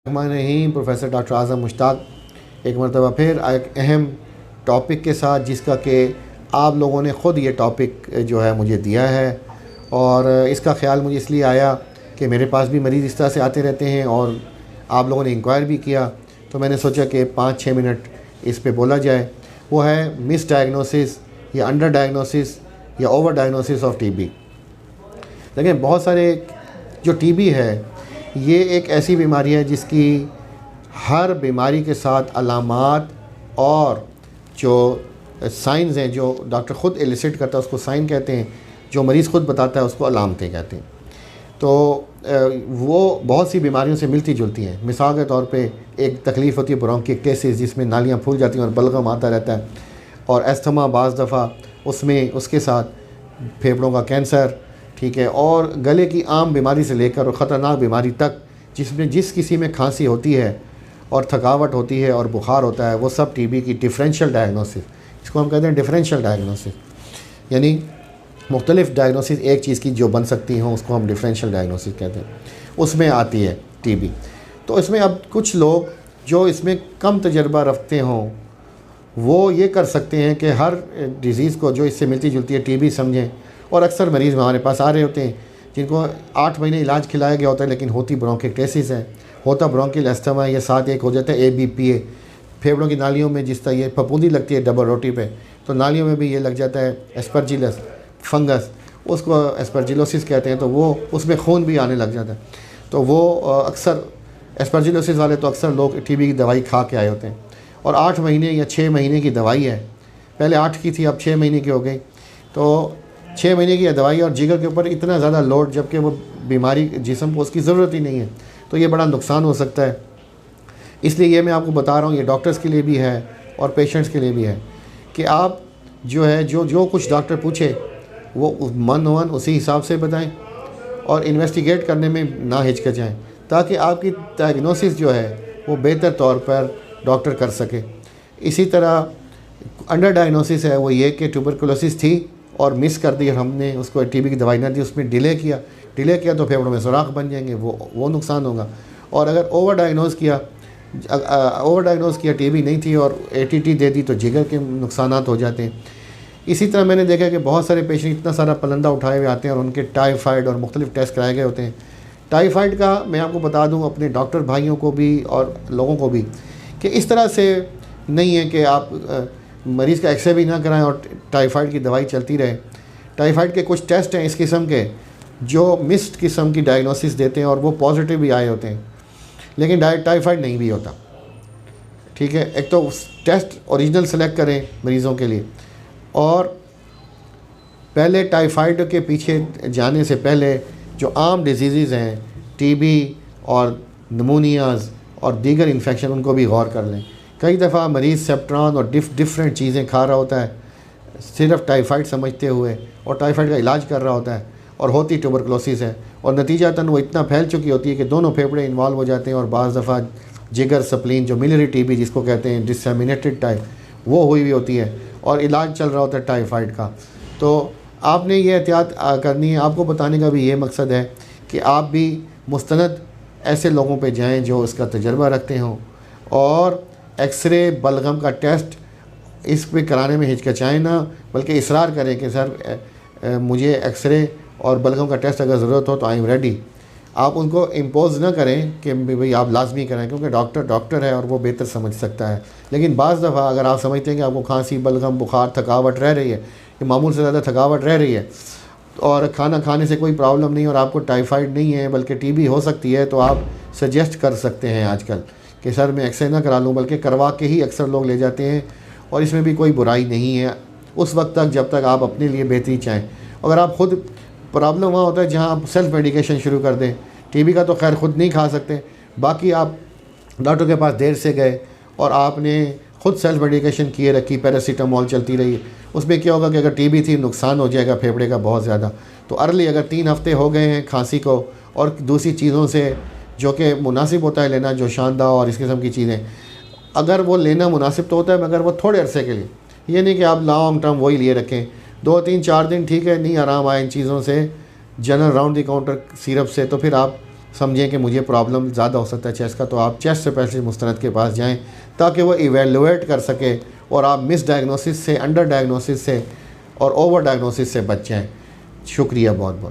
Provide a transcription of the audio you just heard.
रहीम professor doctor आज़म मुश्ताक एक मरतबा फिर एक अहम टॉपिक के साथ, जिसका कि आप लोगों ने ख़ुद ये टॉपिक जो है मुझे दिया है, और इसका ख्याल मुझे इसलिए आया कि मेरे पास भी मरीज़ इस तरह से आते रहते हैं और आप लोगों ने इंक्वायर भी किया, तो मैंने सोचा कि 5-6 मिनट इस पे बोला जाए। वो है मिस डायग्नोसिस या अंडर डायग्नोसिस या ओवर डायग्नोसिस ऑफ टीबी। लेकिन बहुत सारे जो टीबी है ये एक ऐसी बीमारी है जिसकी हर बीमारी के साथ अलामात और जो साइंस हैं, जो डॉक्टर ख़ुद एलिसिट करता है उसको साइन कहते हैं, जो मरीज़ ख़ुद बताता है उसको अलामतें कहते हैं। तो वो बहुत सी बीमारियों से मिलती जुलती हैं। मिसाल के तौर पे एक तकलीफ़ होती है ब्रोंकाइटिस, जिसमें नालियाँ फूल जाती हैं और बलगम आता रहता है, और अस्थमा बाज़ दफ़ा उसमें उसके साथ फेफड़ों का कैंसर, ठीक है, और गले की आम बीमारी से लेकर और ख़तरनाक बीमारी तक जिसमें जिस किसी में खांसी होती है और थकावट होती है और बुखार होता है, वो सब टीबी की डिफरेंशियल डायग्नोसिस, इसको हम कहते हैं डिफरेंशियल डायग्नोसिस, यानी मुख्तलिफ़ डायग्नोसिस एक चीज़ की जो बन सकती हों उसको हम डिफरेंशियल डायग्नोसिस कहते हैं, उसमें आती है टीबी। तो इसमें अब कुछ लोग जो इसमें कम तजर्बा रखते हों वो ये कर सकते हैं कि हर डिज़ीज़ को जो इससे मिलती जुलती है टीबी समझें, और अक्सर मरीज़ हमारे पास आ रहे होते हैं जिनको 8 महीने इलाज खिलाया गया होता है लेकिन होती ब्रोंकाइटिस है, होता ब्रोंकियल अस्थमा है, या साथ एक हो जाता है ABPA, फेफड़ों की नालियों में जिस तरह ये फफूंदी लगती है डबल रोटी पे, तो नालियों में भी ये लग जाता है एस्परजिलस फंगस, उसको एस्परजिलोसिस कहते हैं, तो वो उसमें खून भी आने लग जाता है। तो वो अक्सर एस्परजिलोसिस वाले तो अक्सर लोग टीबी की दवाई खा के आए होते हैं, और 8 महीने या 6 महीने की दवाई है, पहले 8 की थी अब 6 महीने की हो गई, तो 6 महीने की दवाई और जिगर के ऊपर इतना ज़्यादा लोड, जबकि वो बीमारी जिस्म को उसकी ज़रूरत ही नहीं है, तो ये बड़ा नुकसान हो सकता है। इसलिए ये मैं आपको बता रहा हूँ, ये डॉक्टर्स के लिए भी है और पेशेंट्स के लिए भी है कि आप जो है जो कुछ डॉक्टर पूछे वो मन उसी हिसाब से बताएं और इन्वेस्टिगेट करने में ना हिचकिचाएं, ताकि आपकी डायग्नोसिस जो है वो बेहतर तौर पर डॉक्टर कर सके। इसी तरह अंडर डायग्नोसिस है वो ये कि ट्यूबरकुलोसिस थी और मिस कर दी, हमने उसको टीबी की दवाई ना दी, उसमें डिले किया तो फेफड़ों में सुराख बन जाएंगे, वो नुकसान होगा। और अगर ओवर डायग्नोज किया टीबी नहीं थी और ATT दे दी तो जिगर के नुकसान हो जाते हैं। इसी तरह मैंने देखा कि बहुत सारे पेशेंट इतना सारा पलंदा उठाए हुए आते हैं और उनके टाइफाइड और मुख्तलिफ टेस्ट कराए गए होते हैं। टाइफाइड का मैं आपको बता दूं अपने डॉक्टर भाइयों को भी और लोगों को भी कि इस तरह से नहीं है कि आप मरीज़ का एक्सरे भी ना कराएं और टाइफाइड की दवाई चलती रहे। टाइफाइड के कुछ टेस्ट हैं इस किस्म के जो मिस्ड किस्म की डायग्नोसिस देते हैं और वो पॉजिटिव भी आए होते हैं, लेकिन टाइफाइड नहीं भी होता, ठीक है। एक तो टेस्ट ओरिजिनल सेलेक्ट करें मरीज़ों के लिए, और पहले टाइफाइड के पीछे जाने से पहले जो आम डिजीज़ हैं टीबी और नमूनियाज़ और दीगर इन्फेक्शन, उनको भी गौर कर लें। कई दफ़ा मरीज़ सेप्ट्रॉन और डिफरेंट चीज़ें खा रहा होता है सिर्फ टाइफाइड समझते हुए, और टाइफाइड का इलाज कर रहा होता है और होती ट्यूबरकुलोसिस है, और नतीजतन वो इतना फैल चुकी होती है कि दोनों फेफड़े इन्वॉल्व हो जाते हैं, और बाज़ दफ़ा जिगर स्प्लीन जो मिलियरी टीबी जिसको कहते हैं डिसमिनेटेड टाइप, वो हुई होती है और इलाज चल रहा होता है टाइफाइड का। तो आपने ये एहतियात करनी है। आपको बताने का भी ये मकसद है कि आप भी मुस्तनद ऐसे लोगों पे जाएं जो इसका तजर्बा रखते हों, और एक्सरे बलगम का टेस्ट इस पे कराने में हिचकिचाएँ ना, बल्कि इसरार करें कि सर मुझे एक्सरे और बलगम का टेस्ट अगर ज़रूरत हो तो आई एम रेडी। आप उनको इम्पोज़ ना करें कि भाई आप लाजमी करें, क्योंकि डॉक्टर है और वो बेहतर समझ सकता है। लेकिन बाज़ दफ़ा अगर आप समझते हैं कि आपको खांसी, बलगम, बुखार, थकावट रह रही है, कि मामूल से ज़्यादा थकावट रह रही है, और खाना खाने से कोई प्रॉब्लम नहीं और आपको टाइफाइड नहीं है बल्कि टीबी हो सकती है, तो आप सजेस्ट कर सकते हैं आजकल कि सर मैं एक्सरे ना करा लूँ, बल्कि करवा के ही अक्सर लोग ले जाते हैं, और इसमें भी कोई बुराई नहीं है उस वक्त तक जब तक आप अपने लिए बेहतरी चाहें। अगर आप खुद प्रॉब्लम वहाँ होता है जहाँ आप सेल्फ मेडिकेशन शुरू कर दें। टीबी का तो खैर खुद नहीं खा सकते, बाकी आप डॉक्टर के पास देर से गए और आपने खुद सेल्फ मेडिकेशन किए रखी, पैरासीटामोल चलती रही, उसमें क्या होगा कि अगर टीबी थी नुकसान हो जाएगा फेफड़े का बहुत ज़्यादा। तो अर्ली अगर 3 हफ्ते हो गए हैं खांसी को और दूसरी चीज़ों से जो कि मुनासिब होता है लेना, जो शानदार और इस किस्म की चीज़ें, अगर वो लेना मुनासिब तो होता है, मगर वो थोड़े अरसे के लिए, ये नहीं कि आप लॉन्ग टर्म वही लिए रखें। 2-3-4 दिन ठीक है, नहीं आराम आए इन चीज़ों से, general round the counter syrup से, तो फिर आप समझें कि मुझे प्रॉब्लम ज़्यादा हो सकता है चेस्ट का, तो आप चेस्ट स्पेशलिस्ट मुस्तनद के पास जाएं ताकि वो इवेलुएट कर सके और आप मिस डायग्नोसिस से, अंडर डायग्नोसिस से और ओवर डायग्नोसिस से बच जाएँ। शुक्रिया बहुत बहुत।